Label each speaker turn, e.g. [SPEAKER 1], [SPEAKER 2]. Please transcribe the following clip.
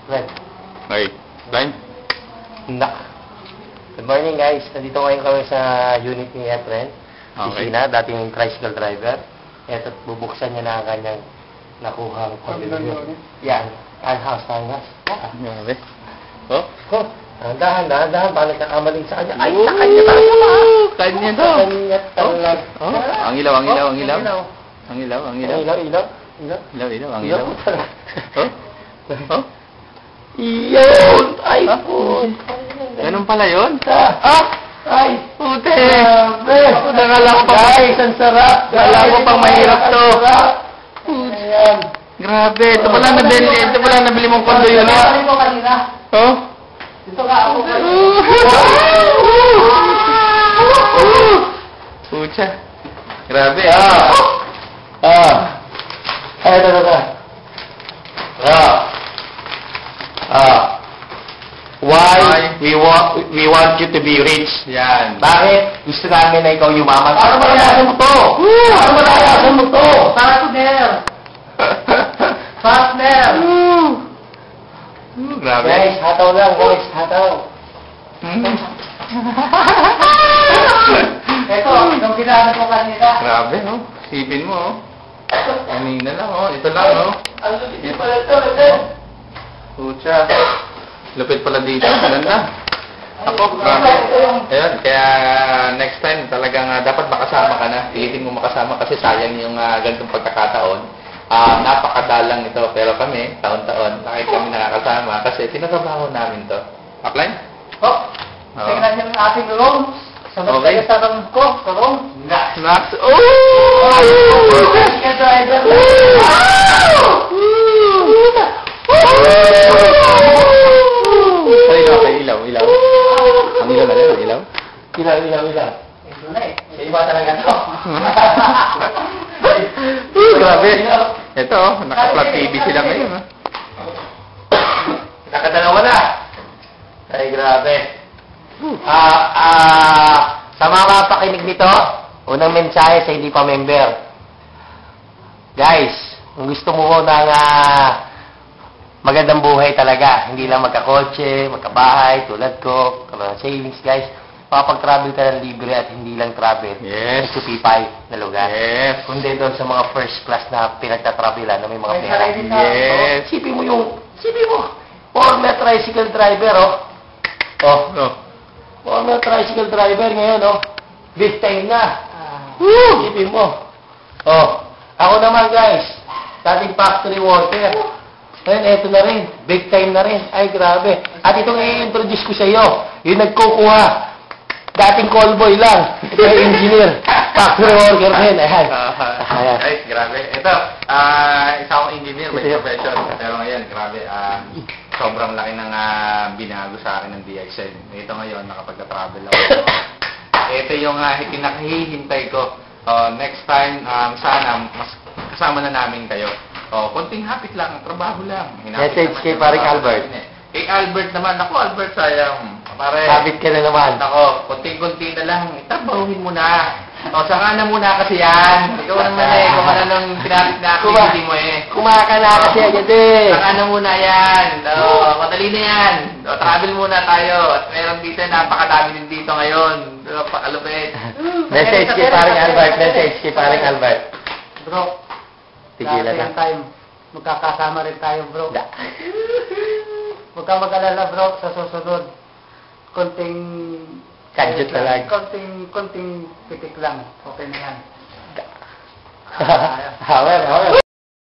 [SPEAKER 1] Glenn.
[SPEAKER 2] Okay. Glenn?
[SPEAKER 1] Nak. Good morning guys. Nandito ngayon kami sa unit ni Efren.
[SPEAKER 2] Okay.
[SPEAKER 1] Sina, dating tricycle driver. Ito, bubuksan niya na ang kanyang nakuhang pagbibiyo. Yan. Townhouse.
[SPEAKER 2] Grabe. Oh?
[SPEAKER 1] Oh, dahan. Paano kakamaling sa kanya? Ay, sa kanya talaga ba?
[SPEAKER 2] Kanya to.
[SPEAKER 1] Sa kanya talaga.
[SPEAKER 2] Oh, ang ilaw. Ang ilaw. Oh?
[SPEAKER 1] Iyon! Ay, po!
[SPEAKER 2] Ganun pala yun?
[SPEAKER 1] Ay,
[SPEAKER 2] Pute!
[SPEAKER 1] grabe!
[SPEAKER 2] Nakala ko pa.
[SPEAKER 1] Guys, ang sarap!
[SPEAKER 2] Nakala ko pang mahirap to.
[SPEAKER 1] Ayan.
[SPEAKER 2] Grabe. Ito pala nabili mong kondo yun.
[SPEAKER 1] Ano mo kanina?
[SPEAKER 2] Oh?
[SPEAKER 1] Dito ka ako.
[SPEAKER 2] Pucha. Grabe.
[SPEAKER 1] Ay, ito. Why we want you to be rich?
[SPEAKER 2] Yan.
[SPEAKER 1] Bakit? Gusto namin na ikaw yumaman. Para malayasan mo to! Partner!
[SPEAKER 2] Grabe.
[SPEAKER 1] Guys, hataw lang, guys. Hataw. Ito, itong ginamit ko kanina.
[SPEAKER 2] Grabe, oh. Sipin mo, oh. Kanina lang, oh. Ito lang, oh.
[SPEAKER 1] Ang lupit pala ito, ito.
[SPEAKER 2] Pucha. Lupit pala dito. Ganda. Ako, grabe. Ayun, kaya next time talagang dapat makasama ka na. Pilitin mo makasama kasi sayang yung ganitong pagkakataon. Napakadalang ito. Pero kami, taon-taon, nakit kami nakakasama kasi tinagabaho namin to. Upline?
[SPEAKER 1] Tingnan niyo ang ating room. Sabay tayo sa room ko. Sa room.
[SPEAKER 2] Snacks. Ilaw. Ang ilaw na rin, ang ilaw.
[SPEAKER 1] Ilaw. Ito na eh. Sa iba talaga ito.
[SPEAKER 2] Grabe. Ito, naka-flat TV sila ngayon.
[SPEAKER 1] Nakadalawa na. Ay, grabe. Sa mga mapakinig nito, unang mensahe sa hindi pa member. Guys, kung gusto mo ng magandang buhay talaga, hindi lang magkakotse, magkabahay, tulad ko, savings guys, makapag-travel ka ng libre at hindi lang travel.
[SPEAKER 2] Yes.
[SPEAKER 1] Sa P5 na lugar.
[SPEAKER 2] Yes.
[SPEAKER 1] Kundi doon sa mga first class na pinagtatravelan na may mga pera.
[SPEAKER 2] Yes.
[SPEAKER 1] Sipin mo, former tricycle driver, former tricycle driver ngayon, big time na. Sipin mo. Ako naman guys, dating factory worker. Ngayon, eto na rin. Big time na rin. Ay, grabe. At itong i-introduce ko sa iyo, yung nagkukuha. Dating callboy lang. Ito yung engineer. Factory worker din. Ayan.
[SPEAKER 2] Ay, grabe. Ito, isa akong engineer by profession. Pero ngayon, grabe, sobrang laki ng binago sa akin ng DXN. Ito ngayon, nakapag-travel ako. Ito yung pinakahihintay ko. Next time, sana, mas kasama na namin kayo. Konting hapit lang, trabaho lang.
[SPEAKER 1] Message kay paring Albert.
[SPEAKER 2] Kay Albert naman, ako Albert, sayang. Pare,
[SPEAKER 1] Habit ka na naman.
[SPEAKER 2] Ako, konting-konti na lang, itrabahuhin mo na. Saka na muna kasi yan. Ikaw naman kung ano nang pinapit na activity mo
[SPEAKER 1] Kumaka na kasi agad
[SPEAKER 2] Saka na muna yan. Madali na yan. Travel muna tayo. At meron dito, napakadami din dito ngayon. Pakalupit.
[SPEAKER 1] Message kay paring Albert.
[SPEAKER 3] Bro,
[SPEAKER 1] tigilan na.
[SPEAKER 3] tayo. Magkakasama rin tayo, bro. Huwag kang mag-alala, bro, sa susunod. Konting...
[SPEAKER 1] Kadjut na lang.
[SPEAKER 3] Konting pitik lang. Okay na yan.
[SPEAKER 1] Hawer.